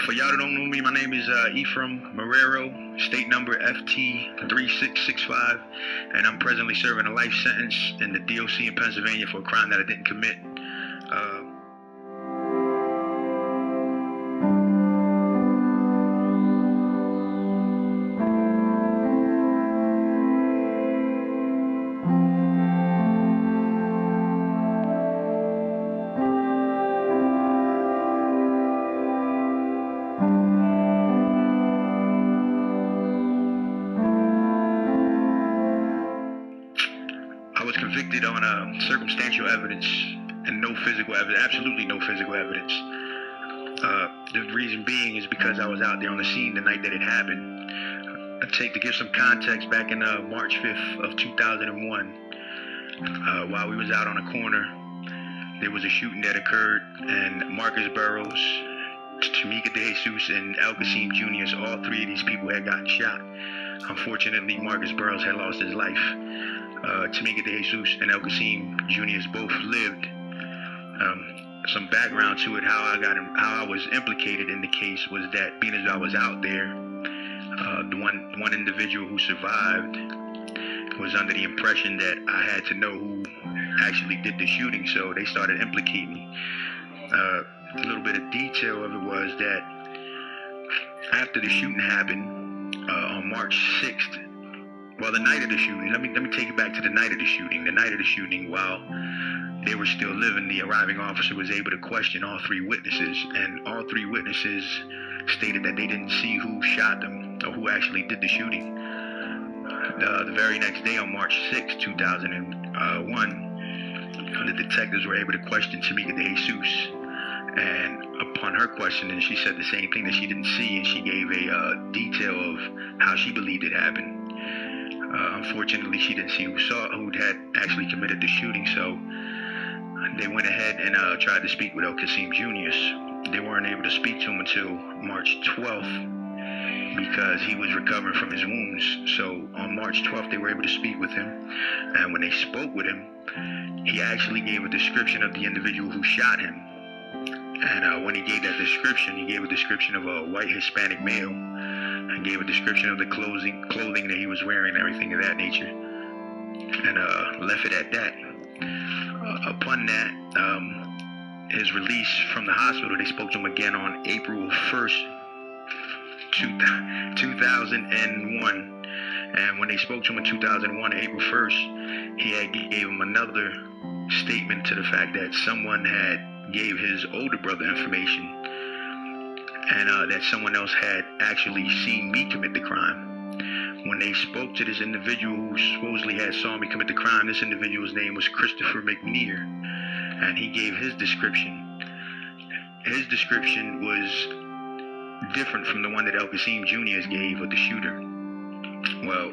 For y'all that don't know me, my name is EPHRAIM Marrero, state number FT3665, and I'm presently serving a life sentence in the DOC in Pennsylvania for a crime that I didn't commit. I was convicted on circumstantial evidence and no physical evidence, absolutely no physical evidence. The reason being is because I was out there on the scene the night that it happened. To give some context, back in March 5th of 2001, while we was out on a corner, there was a shooting that occurred, and Marcus Burroughs, Tamika DeJesus, and El Qasim Jr., all three of these people had gotten shot. Unfortunately, Marcus Burroughs had lost his life. Tamika DeJesus and El Qasim Jr. both lived. Some background to it, how I was implicated in the case was that, being as I was out there, the one individual who survived was under the impression that I had to know who actually did the shooting, so they started implicating me. A little bit of detail of it was that after the shooting happened on March 6th, well, the night of the shooting, let me take it back to the night of the shooting. The night of the shooting, while they were still living, the arriving officer was able to question all three witnesses, and all three witnesses stated that they didn't see who shot them or who actually did the shooting. The very next day, on March 6, 2001, the detectives were able to question Tamika DeJesus, and upon her questioning, she said the same thing, that she didn't see, and she gave a detail of how she believed it happened. Unfortunately, she didn't see who had actually committed the shooting, so they went ahead and tried to speak with El Qasim Jr. They weren't able to speak to him until March 12th because he was recovering from his wounds. So on March 12th, they were able to speak with him, and when they spoke with him, he actually gave a description of the individual who shot him. And when he gave that description, he gave a description of a white Hispanic male, and gave a description of the clothing that he was wearing, everything of that nature, and left it at that. Upon that, his release from the hospital, they spoke to him again on April 1st, 2001. And when they spoke to him in 2001, April 1st, he gave him another statement to the fact that someone had gave his older brother information, and that someone else had actually seen me commit the crime. When they spoke to this individual who supposedly had saw me commit the crime, this individual's name was Christopher McNear, and he gave his description. His description was different from the one that El Qasim Jr. gave of the shooter. Well,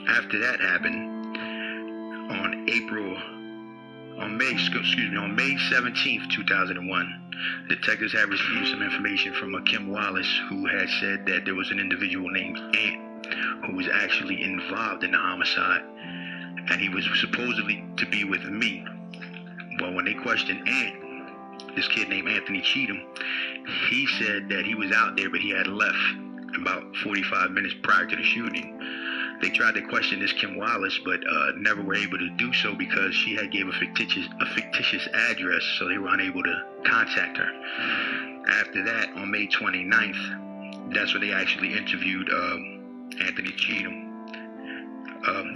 after that happened, on May 17th, 2001, detectives had received some information from Kim Wallace, who had said that there was an individual named Ant who was actually involved in the homicide, and he was supposedly to be with me. Well, when they questioned Ant, this kid named Anthony Cheatham, he said that he was out there, but he had left about 45 minutes prior to the shooting. They tried to question this Kim Wallace, but never were able to do so because she had gave a fictitious address, so they were unable to contact her. After that, on May 29th, that's when they actually interviewed Anthony Cheatham.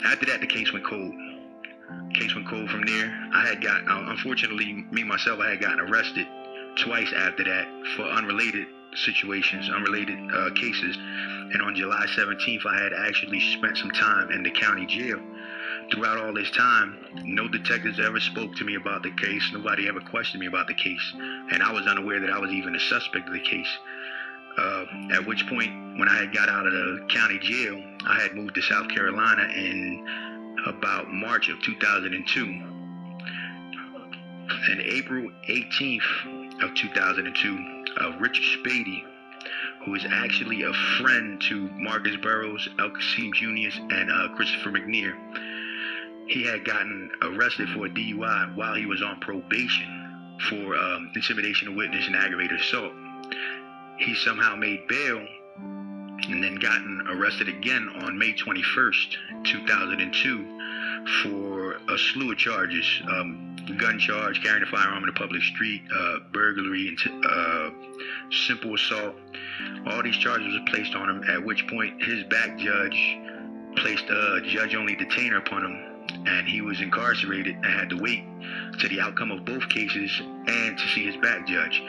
After that, the case went cold. From there. I had got, unfortunately, I had gotten arrested twice after that for unrelated situations, unrelated cases. And on July 17th, I had actually spent some time in the county jail. Throughout all this time, no detectives ever spoke to me about the case. Nobody ever questioned me about the case. And I was unaware that I was even a suspect of the case. At which point, when I had got out of the county jail, I had moved to South Carolina in about March of 2002. And April 18th of 2002, Richard Spady, who is actually a friend to Marcus Burroughs, El Qasim Jr., and Christopher McNear, he had gotten arrested for a DUI while he was on probation for intimidation of witness and aggravated assault. he somehow made bail and then gotten arrested again on May 21st, 2002 for a slew of charges. Gun charge, carrying a firearm in a public street, burglary, and simple assault. All these charges were placed on him, at which point his back judge placed a judge-only detainer upon him, and he was incarcerated and had to wait to the outcome of both cases and to see his back judge.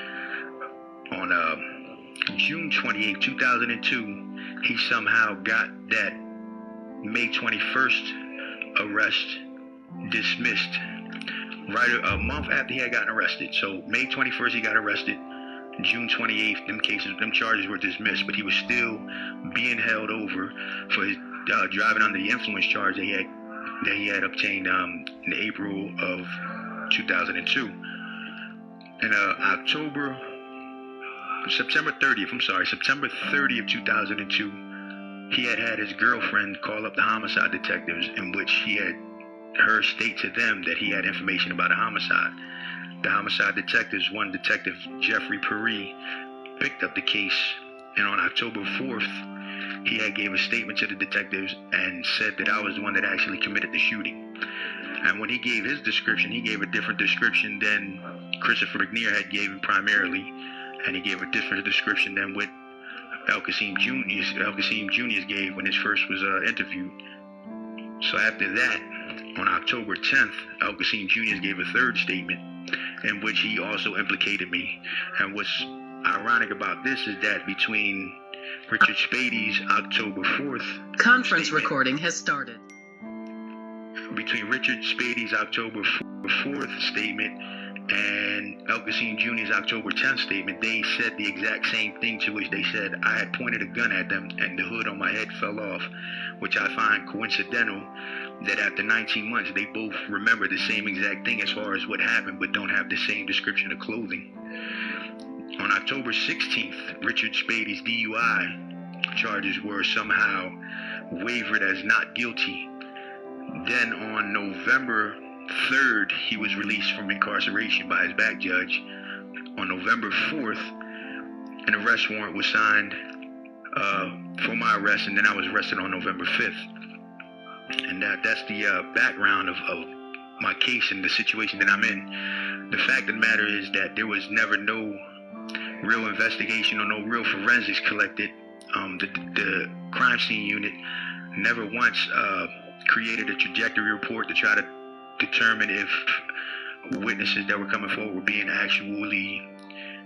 On June 28, 2002, he somehow got that May 21st arrest dismissed right a month after he had gotten arrested. So May 21st he got arrested. June 28th, them charges were dismissed, but he was still being held over for his driving under the influence charge that he had obtained in April of 2002. And September 30th, 2002, he had his girlfriend call up the homicide detectives, in which he had her state to them that he had information about a homicide. The homicide detectives, one detective, Jeffrey Perry, picked up the case, and on October 4th, he had gave a statement to the detectives and said that I was the one that actually committed the shooting. And when he gave his description, he gave a different description than Christopher McNear had given primarily, and he gave a different description than what El Qasim Jr. gave when his first was interviewed. So after that, on October 10th, El Qasim Jr. gave a third statement in which he also implicated me. And what's ironic about this is that between Richard Spady's October 4th conference recording has started. Between Richard Spady's October 4th statement and El Qasim Jr.'s October 10th statement, they said the exact same thing, to which they said I had pointed a gun at them and the hood on my head fell off, which I find coincidental that after 19 months they both remember the same exact thing as far as what happened, but don't have the same description of clothing. On October 16th, Richard Spady's DUI charges were somehow wavered as not guilty. Then on November 3rd, he was released from incarceration by his back judge. On November 4th, an arrest warrant was signed for my arrest, and then I was arrested on November 5th. And that's the background of my case and the situation that I'm in. The fact of the matter is that there was never no real investigation or no real forensics collected. The crime scene unit never once created a trajectory report to try to determine if witnesses that were coming forward were being actually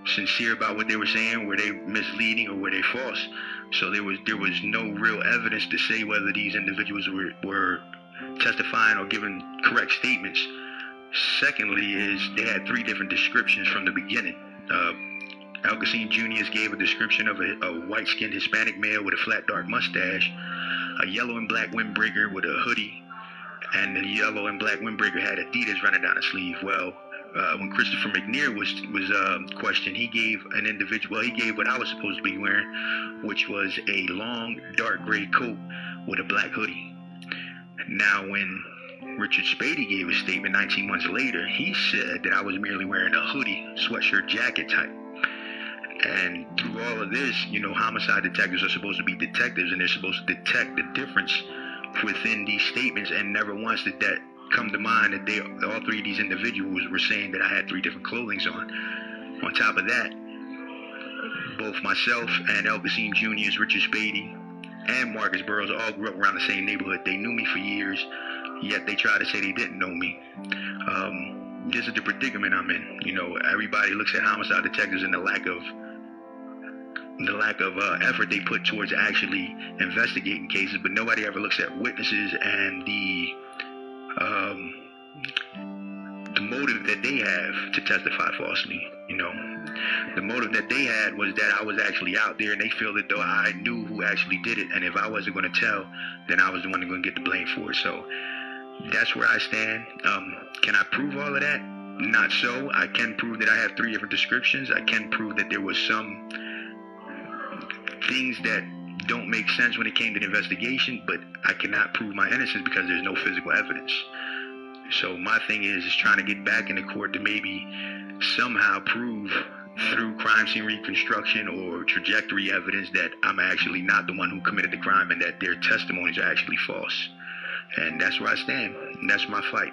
sincere about what they were saying, were they misleading, or were they false. So there was no real evidence to say whether these individuals were testifying or giving correct statements. Secondly is they had three different descriptions from the beginning. El Qasim Jr. gave a description of a white-skinned Hispanic male with a flat dark mustache, a yellow and black windbreaker with a hoodie, and the yellow and black windbreaker had Adidas running down his sleeve. Well, when Christopher McNear was questioned, he gave what I was supposed to be wearing, which was a long dark gray coat with a black hoodie. Now, when Richard Spady gave his statement 19 months later, he said that I was merely wearing a hoodie, sweatshirt, jacket type. And through all of this, homicide detectives are supposed to be detectives, and they're supposed to detect the difference within these statements, and never once did that come to mind that all three of these individuals were saying that I had three different clothings on. On top of that, both myself and El Qasim Jr.'s Richard Spady and Marcus Burroughs all grew up around the same neighborhood. They knew me for years, yet they tried to say they didn't know me. This is the predicament I'm in. Everybody looks at homicide detectives and the lack of effort they put towards actually investigating cases, but nobody ever looks at witnesses and the motive that they have to testify falsely. The motive that they had was that I was actually out there, and they feel that though I knew who actually did it, and if I wasn't going to tell, then I was the one going to get the blame for it. So that's where I stand. Can I prove all of that? Not so. I can prove that I have three different descriptions. I can prove that there was some things that don't make sense when it came to the investigation, but I cannot prove my innocence because there's no physical evidence. So my thing is trying to get back in the court to maybe somehow prove through crime scene reconstruction or trajectory evidence that I'm actually not the one who committed the crime and that their testimonies are actually false. And that's where I stand. And that's my fight.